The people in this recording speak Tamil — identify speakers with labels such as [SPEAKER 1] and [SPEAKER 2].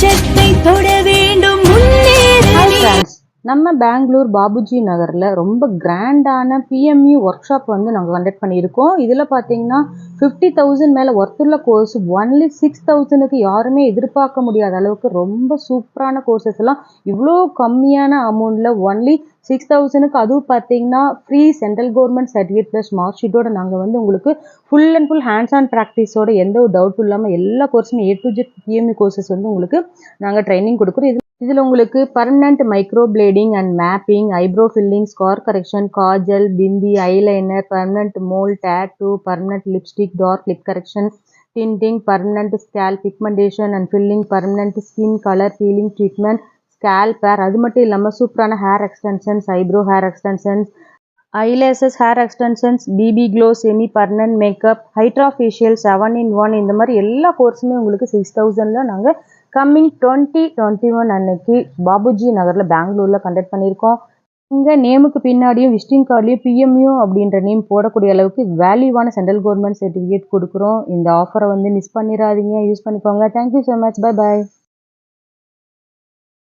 [SPEAKER 1] உச்சத்தை தொட வேண்டும் முன்னேற.
[SPEAKER 2] நம்ம பெங்களூர் பாபுஜி நகரில் ரொம்ப கிராண்டான பிஎம்யூ ஒர்க் ஷாப் வந்து நாங்கள் கண்டக்ட் பண்ணியிருக்கோம். இதில் பார்த்தீங்கன்னா 50,000 மேலே ஒர்த்துள்ள கோர்ஸ் ஒன்லி 6,000க்கு யாருமே எதிர்பார்க்க முடியாத அளவுக்கு ரொம்ப சூப்பரான கோர்சஸ் எல்லாம் இவ்வளோ கம்மியான அமௌண்ட்டில் ஒன்லி 6,000க்கு, அதுவும் பார்த்தீங்கன்னா free central government certificate plus mark ஷீட்டோட நாங்கள் வந்து உங்களுக்கு full and full hands on ப்ராக்டிஸோட எந்த ஒரு டவுட்டும் இல்லாமல் எல்லா கோர்ஸுமே A to Z PMU courses வந்து உங்களுக்கு நாங்கள் ட்ரைனிங் கொடுக்குறோம். இதில் உங்களுக்கு permanent micro blading and mapping, eyebrow filling, scar correction, kajal, bindi, eyeliner, permanent mole, tattoo, permanent lipstick, dark lip correction, tinting, permanent scale pigmentation and filling, permanent skin colour peeling treatment, scale பேர், அது மட்டும் இல்லாமல் சூப்பரான hair extensions, eyebrow hair extensions, eyelashes, hair extensions, BB glow, semi permanent makeup, hydra facial, 7-in-1, இந்த மாதிரி எல்லா கோர்ஸுமே உங்களுக்கு 6,000ல் நாங்கள் கம்மிங் 2021 அன்னைக்கு பாபுஜி நகரில் பெங்களூரில் கண்டக்ட் பண்ணியிருக்கோம். இங்கே நேமுக்கு பின்னாடியும் விசிட்டிங் கார்ட்லேயும் பிஎம்யூ அப்படின்ற நேம் போடக்கூடிய அளவுக்கு வேல்யூவான சென்ட்ரல் கவர்மெண்ட் சர்டிஃபிகேட் கொடுக்குறோம். இந்த ஆஃபரை வந்து மிஸ் பண்ணிடாதீங்க, யூஸ் பண்ணிக்கோங்க. Thank you so much, bye bye.